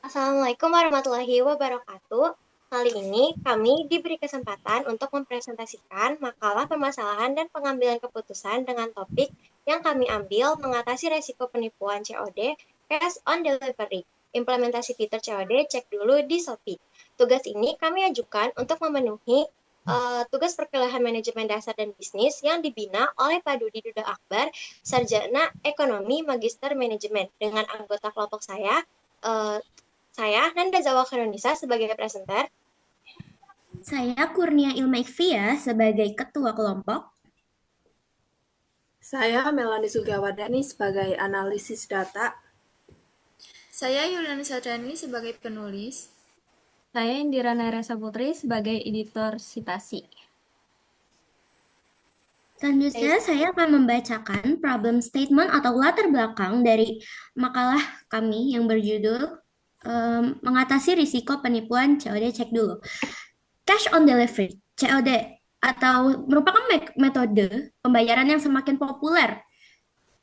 Assalamualaikum warahmatullahi wabarakatuh. Kali ini kami diberi kesempatan untuk mempresentasikan makalah permasalahan dan pengambilan keputusan dengan topik yang kami ambil mengatasi resiko penipuan COD, Cash on Delivery. Implementasi fitur COD cek dulu di Shopee. Tugas ini kami ajukan untuk memenuhi tugas perkuliahan manajemen dasar dan bisnis yang dibina oleh Pak Dudi Duda Akbar, Sarjana Ekonomi Magister Manajemen, dengan anggota kelompok eh, saya Nanda Zawal Khairunisa sebagai presenter. Saya Kurnia Ilma Ikvia sebagai ketua kelompok. Saya Melani Sugiawardani sebagai analisis data. Saya Yuliana Sadrani sebagai penulis. Saya Indira Naresa Putri sebagai editor citasi. Selanjutnya, saya akan membacakan problem statement atau latar belakang dari makalah kami yang berjudul Mengatasi Risiko Penipuan COD Cek Dulu. Cash on Delivery, COD, atau merupakan metode pembayaran yang semakin populer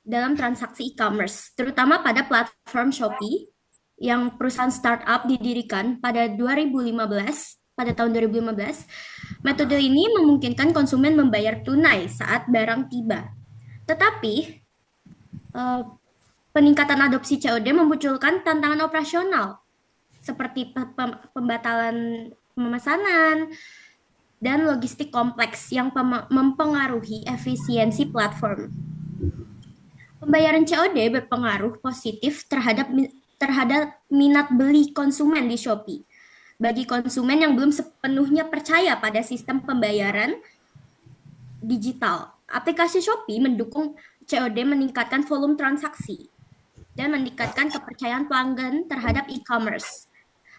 dalam transaksi e-commerce, terutama pada platform Shopee yang perusahaan startup didirikan pada tahun 2015. Metode ini memungkinkan konsumen membayar tunai saat barang tiba. Tetapi eh, peningkatan adopsi COD memunculkan tantangan operasional seperti pembatalan pemesanan dan logistik kompleks yang mempengaruhi efisiensi platform. Pembayaran COD berpengaruh positif terhadap minat beli konsumen di Shopee. Bagi konsumen yang belum sepenuhnya percaya pada sistem pembayaran digital, aplikasi Shopee mendukung COD meningkatkan volume transaksi dan meningkatkan kepercayaan pelanggan terhadap e-commerce.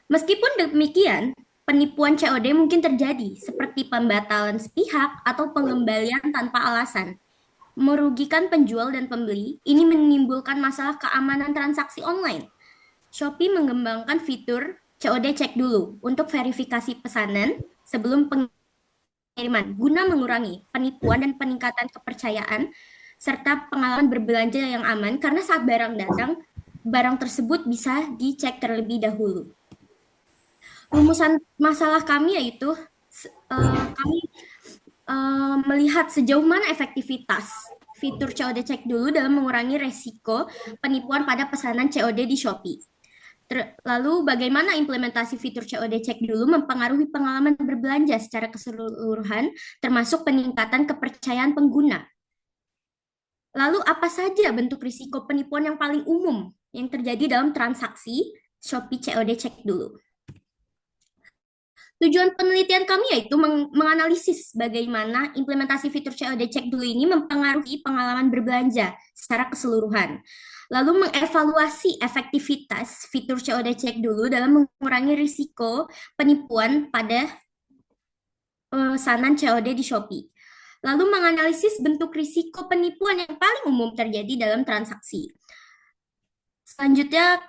Meskipun demikian, penipuan COD mungkin terjadi seperti pembatalan sepihak atau pengembalian tanpa alasan. Merugikan penjual dan pembeli, ini menimbulkan masalah keamanan transaksi online. Shopee mengembangkan fitur COD cek dulu untuk verifikasi pesanan sebelum pengiriman guna mengurangi penipuan dan peningkatan kepercayaan serta pengalaman berbelanja yang aman karena saat barang datang, barang tersebut bisa dicek terlebih dahulu. Rumusan masalah kami yaitu kami melihat sejauh mana efektivitas fitur COD cek dulu dalam mengurangi resiko penipuan pada pesanan COD di Shopee. Lalu bagaimana implementasi fitur COD cek dulu mempengaruhi pengalaman berbelanja secara keseluruhan, termasuk peningkatan kepercayaan pengguna. Lalu apa saja bentuk risiko penipuan yang paling umum yang terjadi dalam transaksi Shopee COD cek dulu? Tujuan penelitian kami yaitu menganalisis bagaimana implementasi fitur COD cek dulu ini mempengaruhi pengalaman berbelanja secara keseluruhan. Lalu mengevaluasi efektivitas fitur COD cek dulu dalam mengurangi risiko penipuan pada pemesanan COD di Shopee. Lalu menganalisis bentuk risiko penipuan yang paling umum terjadi dalam transaksi. Selanjutnya,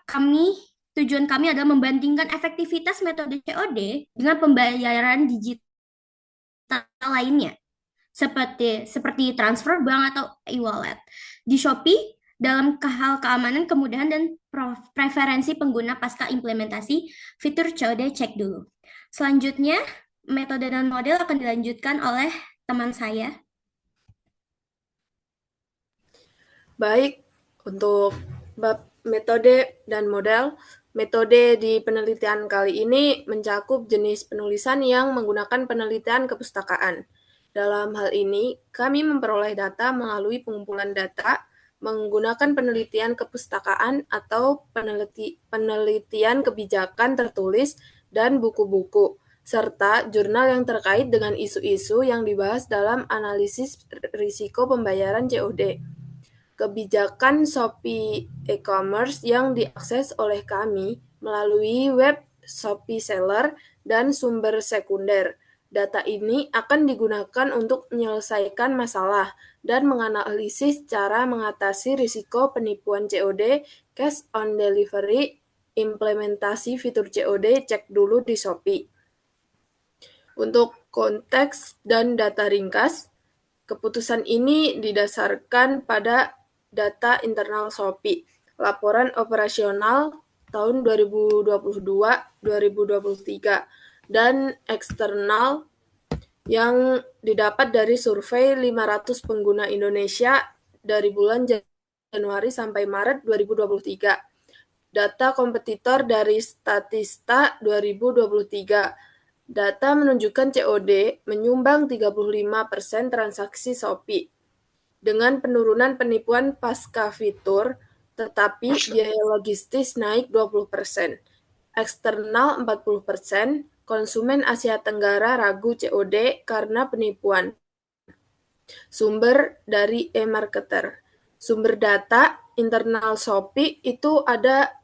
tujuan kami adalah membandingkan efektivitas metode COD dengan pembayaran digital lainnya, seperti transfer bank atau e-wallet. Di Shopee, dalam hal keamanan, kemudahan, dan preferensi pengguna pasca implementasi fitur COD cek dulu. Selanjutnya, metode dan model akan dilanjutkan oleh teman saya. Baik, untuk bab metode dan model, metode di penelitian kali ini mencakup jenis penulisan yang menggunakan penelitian kepustakaan. Dalam hal ini, kami memperoleh data melalui pengumpulan data menggunakan penelitian kepustakaan atau penelitian kebijakan tertulis dan buku-buku, serta jurnal yang terkait dengan isu-isu yang dibahas dalam analisis risiko pembayaran COD. Kebijakan Shopee e-commerce yang diakses oleh kami melalui web Shopee Seller dan sumber sekunder. Data ini akan digunakan untuk menyelesaikan masalah dan menganalisis cara mengatasi risiko penipuan COD, Cash on Delivery, implementasi fitur COD cek dulu di Shopee. Untuk konteks dan data ringkas, keputusan ini didasarkan pada data internal Shopee, laporan operasional tahun 2022-2023 dan eksternal yang didapat dari survei 500 pengguna Indonesia dari bulan Januari sampai Maret 2023. Data kompetitor dari Statista 2023. Data menunjukkan COD menyumbang 35% transaksi Shopee. Dengan penurunan penipuan pasca fitur, tetapi biaya logistis naik 20%. Eksternal 40%, konsumen Asia Tenggara ragu COD karena penipuan. Sumber dari eMarketer. Sumber data internal Shopee itu ada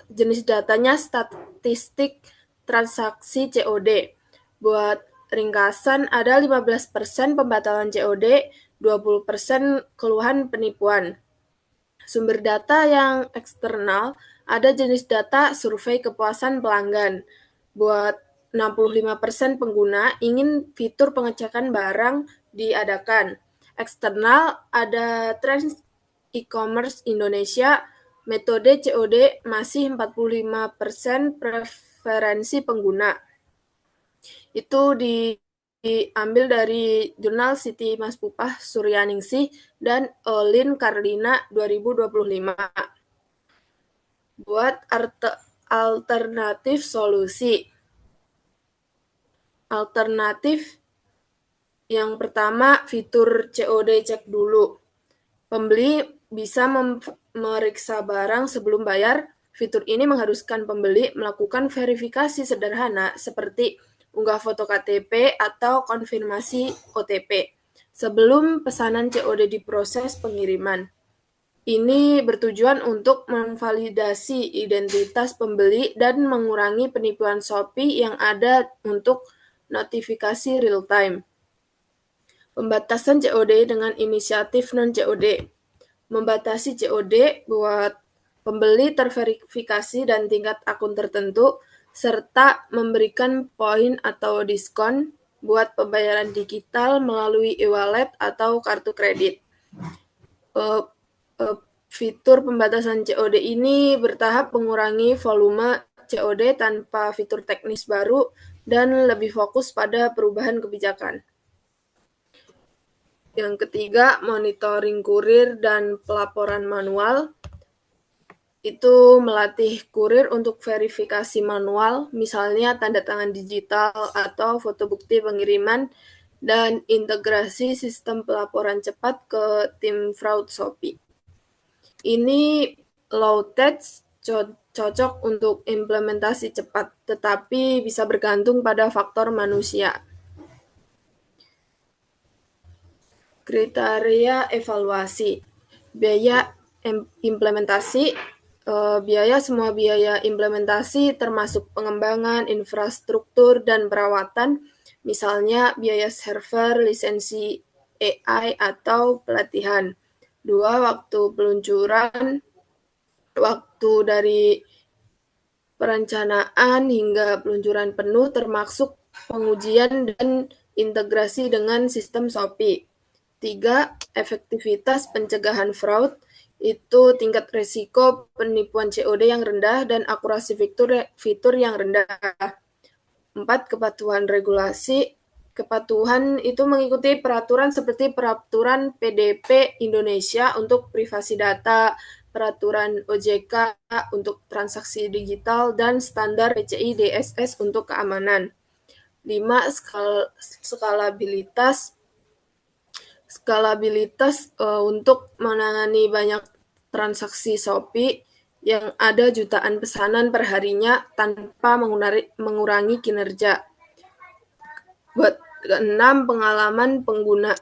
jenis datanya statistik transaksi COD. Buat ringkasan, ada 15% pembatalan COD, 20% keluhan penipuan. Sumber data yang eksternal, ada jenis data survei kepuasan pelanggan. Buat 65% pengguna ingin fitur pengecekan barang diadakan. Eksternal, ada tren e-commerce Indonesia, metode COD masih 45% preferensi pengguna. Itu diambil dari jurnal Siti Masbupah Suryaningsih dan Lin Kardina 2025. Buat alternatif solusi. Alternatif yang pertama, fitur COD cek dulu. Pembeli bisa memeriksa barang sebelum bayar. Fitur ini mengharuskan pembeli melakukan verifikasi sederhana seperti unggah foto KTP atau konfirmasi OTP sebelum pesanan COD diproses pengiriman. Ini bertujuan untuk memvalidasi identitas pembeli dan mengurangi penipuan Shopee yang ada untuk notifikasi real-time. Pembatasan COD dengan inisiatif non-COD. Membatasi COD buat pembeli terverifikasi dan tingkat akun tertentu, serta memberikan poin atau diskon buat pembayaran digital melalui e-wallet atau kartu kredit. Fitur pembatasan COD ini bertahap mengurangi volume COD tanpa fitur teknis baru dan lebih fokus pada perubahan kebijakan. Yang ketiga, monitoring kurir dan pelaporan manual. Itu melatih kurir untuk verifikasi manual, misalnya tanda tangan digital atau foto bukti pengiriman, dan integrasi sistem pelaporan cepat ke tim fraud Shopee. Ini low touch, cocok untuk implementasi cepat, tetapi bisa bergantung pada faktor manusia. Kriteria evaluasi. Biaya implementasi. Semua biaya implementasi termasuk pengembangan, infrastruktur, dan perawatan, misalnya biaya server, lisensi AI, atau pelatihan. 2. Waktu peluncuran. Waktu dari perencanaan hingga peluncuran penuh termasuk pengujian dan integrasi dengan sistem Shopee. 3. Efektivitas pencegahan fraud, itu tingkat risiko penipuan COD yang rendah dan akurasi fitur yang rendah. 4. Kepatuhan regulasi. Kepatuhan itu mengikuti peraturan seperti peraturan PDP Indonesia untuk privasi data, peraturan OJK untuk transaksi digital, dan standar PCI DSS untuk keamanan. 5. Skalabilitas. Untuk menangani banyak transaksi Shopee yang ada jutaan pesanan per harinya tanpa mengurangi kinerja. Buat keenam, pengalaman pengguna.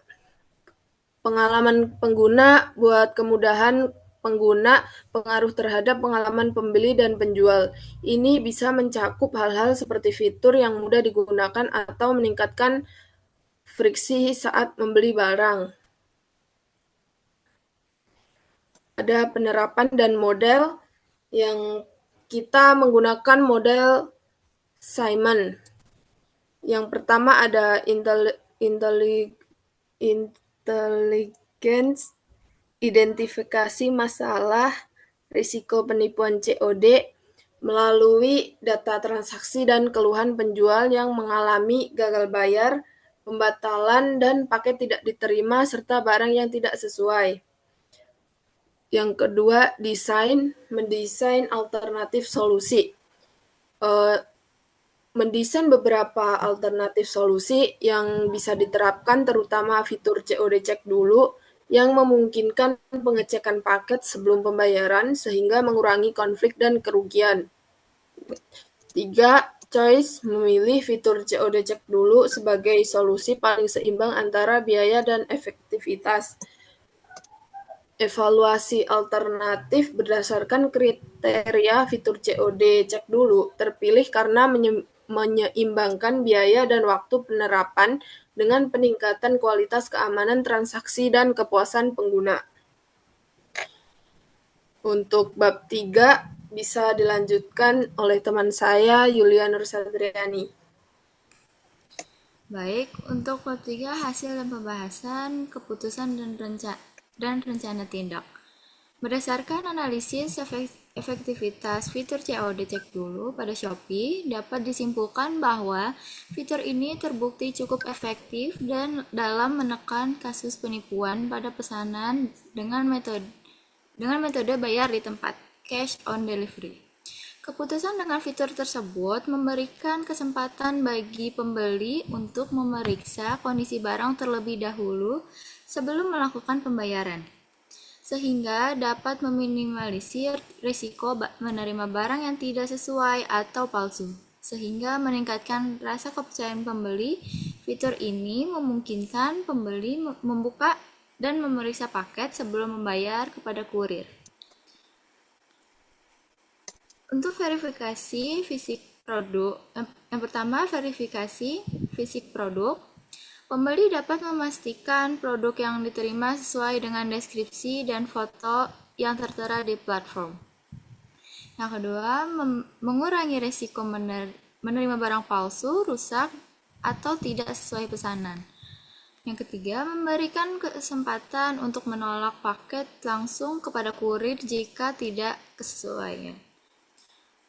Pengalaman pengguna buat kemudahan pengguna, pengaruh terhadap pengalaman pembeli dan penjual. Ini bisa mencakup hal-hal seperti fitur yang mudah digunakan atau meningkatkan friksi saat membeli barang. Ada penerapan dan model yang kita menggunakan model Simon. Yang pertama ada intelligence, identifikasi masalah, risiko penipuan COD melalui data transaksi dan keluhan penjual yang mengalami gagal bayar, pembatalan, dan paket tidak diterima, serta barang yang tidak sesuai. Yang kedua, mendesain alternatif solusi. Mendesain beberapa alternatif solusi yang bisa diterapkan, terutama fitur COD cek dulu, yang memungkinkan pengecekan paket sebelum pembayaran sehingga mengurangi konflik dan kerugian. 3. Memilih fitur COD cek dulu sebagai solusi paling seimbang antara biaya dan efektivitas. Evaluasi alternatif berdasarkan kriteria fitur COD cek dulu terpilih karena menyeimbangkan biaya dan waktu penerapan dengan peningkatan kualitas keamanan transaksi dan kepuasan pengguna. Untuk bab 3 bisa dilanjutkan oleh teman saya, Yulia Nursatriani. Baik, untuk bab 3 hasil dan pembahasan keputusan dan rencana tindak. Berdasarkan analisis efektivitas fitur COD cek dulu pada Shopee, dapat disimpulkan bahwa fitur ini terbukti cukup efektif dan dalam menekan kasus penipuan pada pesanan dengan metode bayar di tempat, cash on delivery. Keputusan dengan fitur tersebut memberikan kesempatan bagi pembeli untuk memeriksa kondisi barang terlebih dahulu sebelum melakukan pembayaran, sehingga dapat meminimalisir risiko menerima barang yang tidak sesuai atau palsu, sehingga meningkatkan rasa kepercayaan pembeli. Fitur ini memungkinkan pembeli membuka dan memeriksa paket sebelum membayar kepada kurir. Untuk verifikasi fisik produk, yang pertama verifikasi fisik produk. Pembeli dapat memastikan produk yang diterima sesuai dengan deskripsi dan foto yang tertera di platform. Yang kedua, mengurangi risiko menerima barang palsu, rusak, atau tidak sesuai pesanan. Yang ketiga, memberikan kesempatan untuk menolak paket langsung kepada kurir jika tidak sesuai.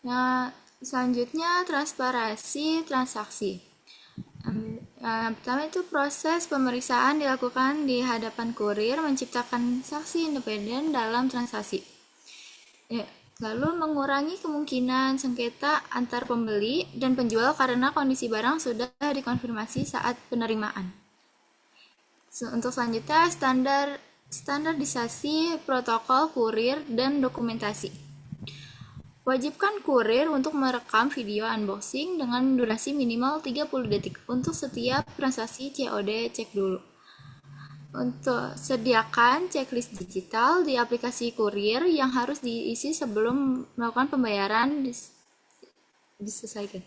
Nah, selanjutnya transparansi transaksi. Yang pertama itu proses pemeriksaan dilakukan di hadapan kurir menciptakan saksi independen dalam transaksi. Lalu mengurangi kemungkinan sengketa antar pembeli dan penjual karena kondisi barang sudah dikonfirmasi saat penerimaan. Untuk selanjutnya standarisasi protokol kurir dan dokumentasi. Wajibkan kurir untuk merekam video unboxing dengan durasi minimal 30 detik untuk setiap transaksi COD cek dulu. Untuk sediakan checklist digital di aplikasi kurir yang harus diisi sebelum melakukan pembayaran diselesaikan.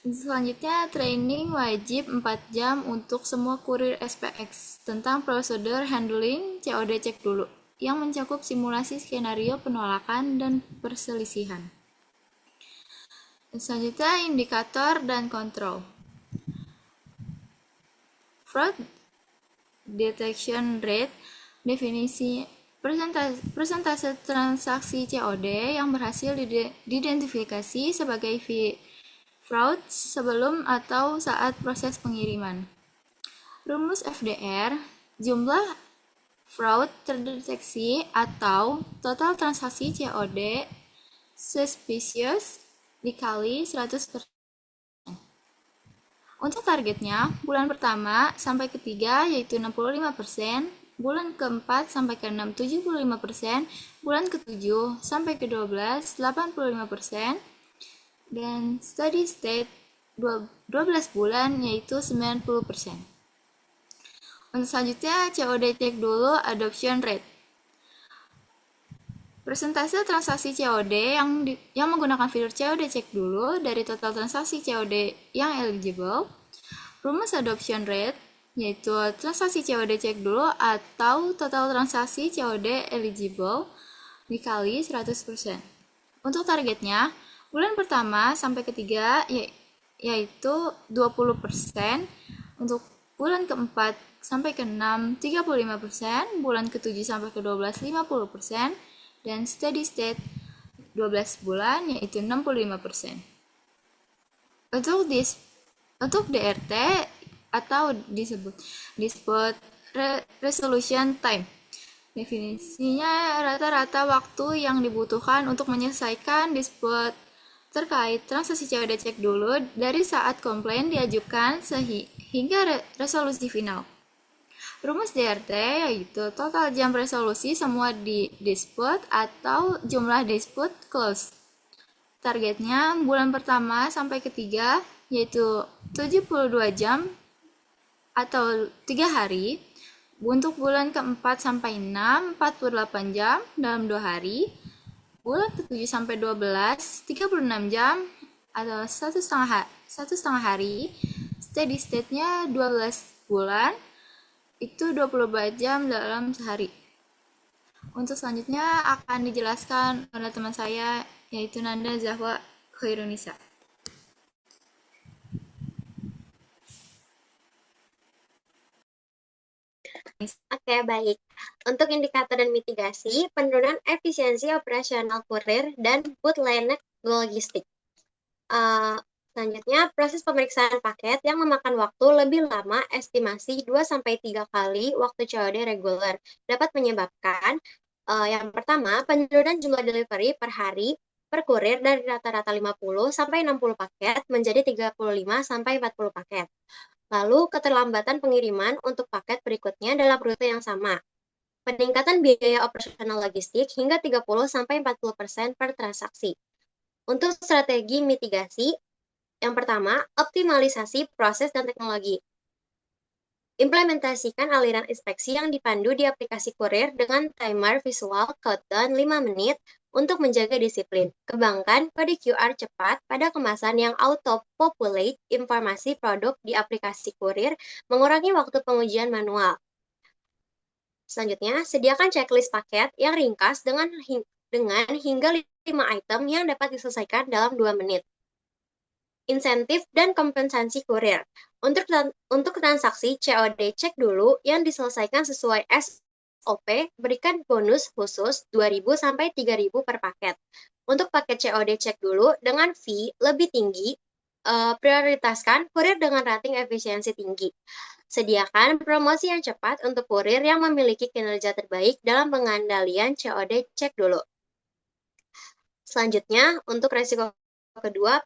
Selanjutnya, training wajib 4 jam untuk semua kurir SPX tentang prosedur handling COD cek dulu, yang mencakup simulasi skenario penolakan dan perselisihan. Selanjutnya, indikator dan kontrol. Fraud detection rate, definisi persentase transaksi COD yang berhasil diidentifikasi sebagai fraud sebelum atau saat proses pengiriman. Rumus FDR, jumlah fraud terdeteksi atau total transaksi COD suspicious dikali 100%. Untuk targetnya, bulan pertama sampai ketiga yaitu 65%, bulan keempat sampai ke-6 75%, bulan ke-7 sampai ke-12 85%, dan steady state 12 bulan yaitu 90%. Untuk selanjutnya, COD cek dulu adoption rate. Persentase transaksi COD yang menggunakan fitur COD cek dulu dari total transaksi COD yang eligible. Rumus adoption rate yaitu transaksi COD cek dulu atau total transaksi COD eligible dikali 100%. Untuk targetnya, bulan pertama sampai ketiga yaitu 20%, untuk bulan keempat sampai ke-6 35%, bulan ke-7 sampai ke-12 50%, dan steady state 12 bulan yaitu 65%. Untuk DRT atau disebut Dispute Resolution Time, definisinya rata-rata waktu yang dibutuhkan untuk menyelesaikan dispute terkait transaksi COD cek dulu dari saat komplain diajukan hingga resolusi final. Rumus DRT yaitu total jam resolusi semua di dispute atau jumlah dispute close. Targetnya bulan pertama sampai ketiga yaitu 72 jam atau 3 hari. Untuk bulan keempat sampai 6, 48 jam dalam 2 hari. Bulan ke-7 sampai 12, 36 jam atau satu setengah hari. Steady state-nya 12 bulan, itu 24 jam dalam sehari. Untuk selanjutnya akan dijelaskan oleh teman saya, yaitu Nanda Zahwa Khairunisa. Oke, baik. Untuk indikator dan mitigasi, penurunan efisiensi operasional kurir dan bottleneck logistik. Selanjutnya, proses pemeriksaan paket yang memakan waktu lebih lama, estimasi 2-3 kali waktu COD reguler, dapat menyebabkan yang pertama, penurunan jumlah delivery per hari per kurir dari rata-rata 50-60 paket menjadi 35-40 paket. Lalu, keterlambatan pengiriman untuk paket berikutnya dalam rute yang sama. Peningkatan biaya operasional logistik hingga 30-40% per transaksi. Untuk strategi mitigasi, yang pertama, optimalisasi proses dan teknologi. Implementasikan aliran inspeksi yang dipandu di aplikasi kurir dengan timer visual countdown 5 menit untuk menjaga disiplin. Kembangkan kode QR cepat pada kemasan yang auto-populate informasi produk di aplikasi kurir, mengurangi waktu pengujian manual. Selanjutnya, sediakan checklist paket yang ringkas dengan hingga 5 item yang dapat diselesaikan dalam 2 menit. Insentif dan kompensasi kurir. Untuk transaksi COD cek dulu yang diselesaikan sesuai SOP, berikan bonus khusus 2.000-3.000 per paket. Untuk paket COD cek dulu dengan fee lebih tinggi, prioritaskan kurir dengan rating efisiensi tinggi. Sediakan promosi yang cepat untuk kurir yang memiliki kinerja terbaik dalam pengendalian COD cek dulu. Selanjutnya, untuk resiko kedua,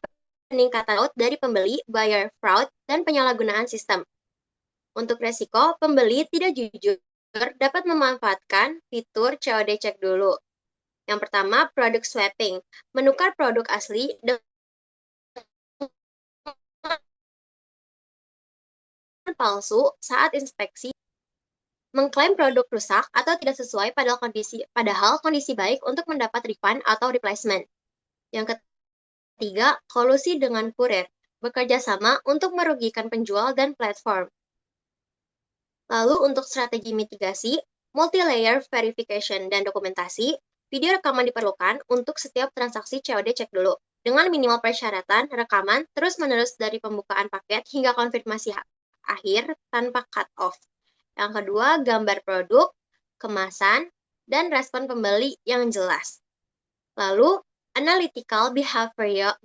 peningkatan fraud dari pembeli, buyer fraud, dan penyalahgunaan sistem. Untuk resiko, pembeli tidak jujur dapat memanfaatkan fitur COD cek dulu. Yang pertama, produk swapping. Menukar produk asli dengan palsu saat inspeksi. Mengklaim produk rusak atau tidak sesuai padahal kondisi baik untuk mendapat refund atau replacement. Yang ketiga, kolusi dengan kurir. Bekerja sama untuk merugikan penjual dan platform. Lalu untuk strategi mitigasi, multi-layer verification dan dokumentasi, video rekaman diperlukan untuk setiap transaksi COD cek dulu. Dengan minimal persyaratan, rekaman terus-menerus dari pembukaan paket hingga konfirmasi akhir tanpa cut-off. Yang kedua, gambar produk, kemasan, dan respon pembeli yang jelas. Lalu, analytical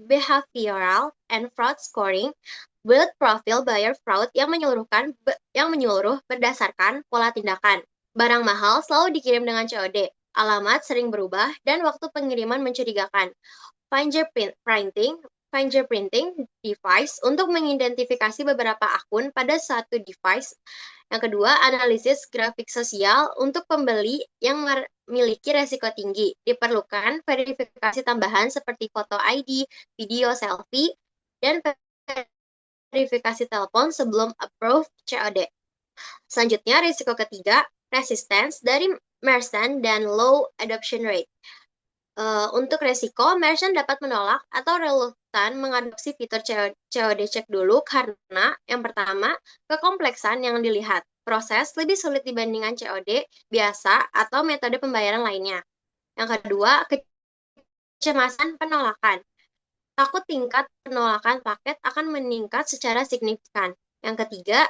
behavioral and fraud scoring, build profil buyer fraud yang menyeluruh berdasarkan pola tindakan. Barang mahal selalu dikirim dengan COD, alamat sering berubah, dan waktu pengiriman mencurigakan. Fingerprinting device untuk mengidentifikasi beberapa akun pada satu device. Yang kedua, analisis grafik sosial untuk pembeli yang memiliki resiko tinggi. Diperlukan verifikasi tambahan seperti foto ID, video selfie, dan verifikasi telepon sebelum approve COD. Selanjutnya, risiko ketiga, resistance dari merchant dan low adoption rate. Untuk resiko, merchant dapat menolak atau reluctant mengadopsi fitur COD cek dulu karena yang pertama, kekompleksan yang dilihat. Proses lebih sulit dibandingkan COD biasa atau metode pembayaran lainnya. Yang kedua, kecemasan penolakan. Takut tingkat penolakan paket akan meningkat secara signifikan. Yang ketiga,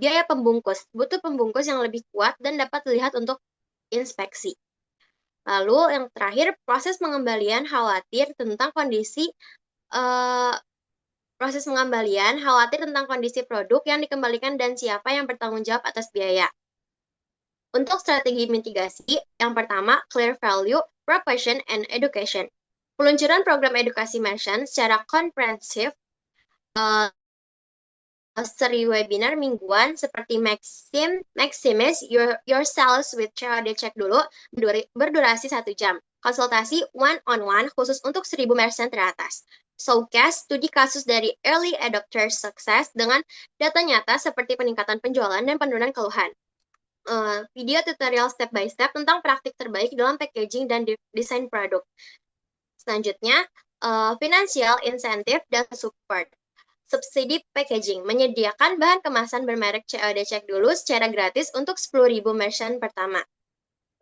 biaya pembungkus. Butuh pembungkus yang lebih kuat dan dapat dilihat untuk inspeksi. Lalu yang terakhir, proses pengembalian khawatir tentang kondisi produk yang dikembalikan dan siapa yang bertanggung jawab atas biaya. Untuk strategi mitigasi, yang pertama, clear value, proposition, and education. Peluncuran program edukasi merchant secara komprehensif, seri webinar mingguan seperti Maximize Your Sales with COD Cek Dulu berdurasi 1 jam. Konsultasi one-on-one khusus untuk 1.000 merchant teratas. Showcase studi kasus dari early adopter sukses dengan data nyata seperti peningkatan penjualan dan penurunan keluhan. Video tutorial step by step tentang praktik terbaik dalam packaging dan desain produk. Selanjutnya, financial incentive dan support. Subsidi packaging, menyediakan bahan kemasan bermerek COD Cek Dulu secara gratis untuk 10.000 merchant pertama.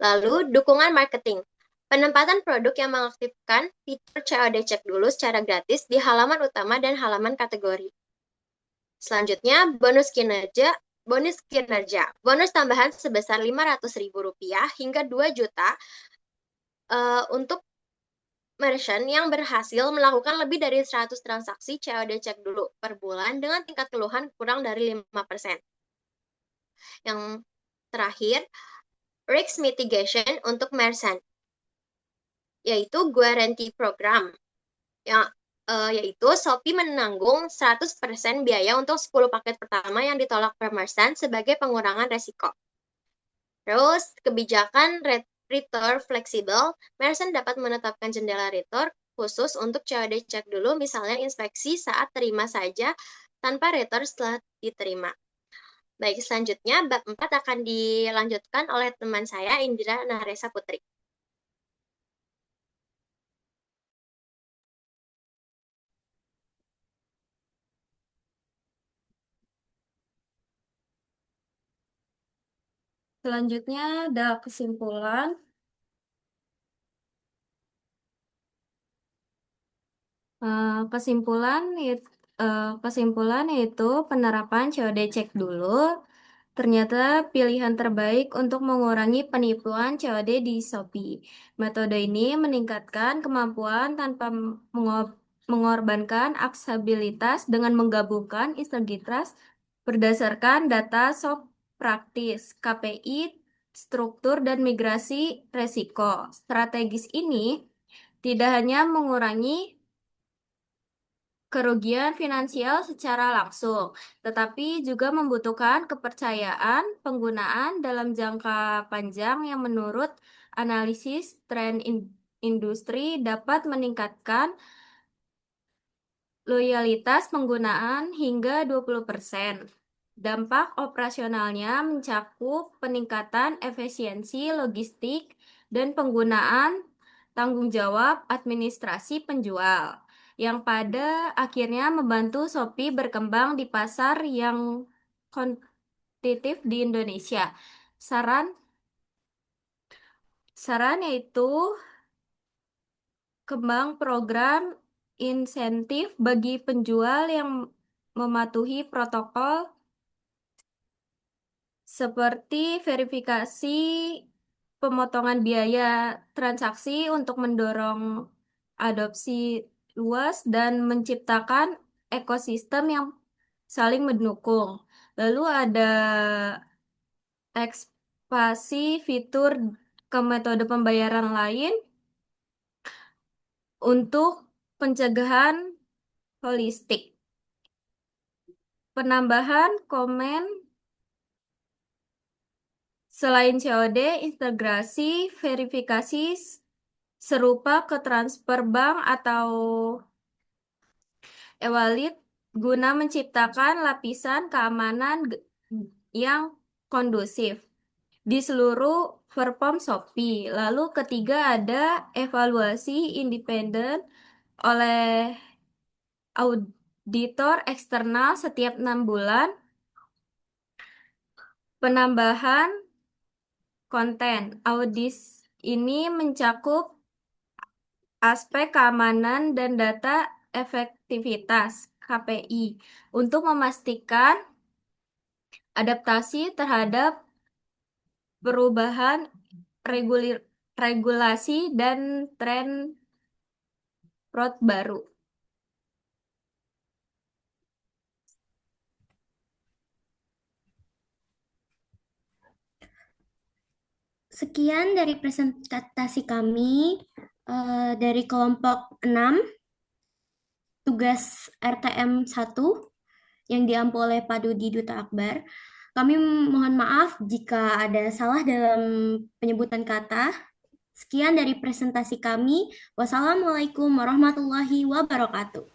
Lalu, dukungan marketing. Penempatan produk yang mengaktifkan fitur COD Cek Dulu secara gratis di halaman utama dan halaman kategori. Selanjutnya, bonus kinerja. Bonus tambahan sebesar Rp500.000 hingga 2 juta untuk merchant yang berhasil melakukan lebih dari 100 transaksi COD Cek Dulu per bulan dengan tingkat keluhan kurang dari 5%. Yang terakhir, risk mitigation untuk merchant, yaitu guarantee program, yaitu Shopee menanggung 100% biaya untuk 10 paket pertama yang ditolak per merchant sebagai pengurangan resiko. Terus, kebijakan return fleksibel, merchant dapat menetapkan jendela return khusus untuk COD Cek Dulu, misalnya inspeksi saat terima saja tanpa return setelah diterima. Baik, selanjutnya bab 4 akan dilanjutkan oleh teman saya, Indira Naresa Putri. Selanjutnya ada kesimpulan. Kesimpulan yaitu penerapan COD Cek Dulu ternyata pilihan terbaik untuk mengurangi penipuan COD di Shopee. Metode ini meningkatkan kemampuan tanpa mengorbankan aksesibilitas dengan menggabungkan integritas berdasarkan data shop praktis, KPI, struktur, dan migrasi resiko. Strategis ini tidak hanya mengurangi kerugian finansial secara langsung, tetapi juga membutuhkan kepercayaan penggunaan dalam jangka panjang yang menurut analisis tren industri dapat meningkatkan loyalitas penggunaan hingga 20%. Dampak operasionalnya mencakup peningkatan efisiensi logistik dan penggunaan tanggung jawab administrasi penjual, yang pada akhirnya membantu Shopee berkembang di pasar yang kompetitif di Indonesia. Saran yaitu kembang program insentif bagi penjual yang mematuhi protokol seperti verifikasi pemotongan biaya transaksi untuk mendorong adopsi luas dan menciptakan ekosistem yang saling mendukung. Lalu ada ekspansi fitur ke metode pembayaran lain untuk pencegahan holistik. Penambahan komen selain COD, integrasi verifikasi serupa ke transfer bank atau e-wallet guna menciptakan lapisan keamanan yang kondusif di seluruh platform Shopee. Lalu ketiga ada evaluasi independen oleh auditor eksternal setiap 6 bulan. Penambahan konten audit ini mencakup aspek keamanan dan data efektivitas KPI untuk memastikan adaptasi terhadap perubahan regulasi dan tren prod baru. Sekian dari presentasi kami dari kelompok 6, tugas RTM 1 yang diampu oleh Pak Dudi Duta Akbar. Kami mohon maaf jika ada salah dalam penyebutan kata. Sekian dari presentasi kami. Wassalamualaikum warahmatullahi wabarakatuh.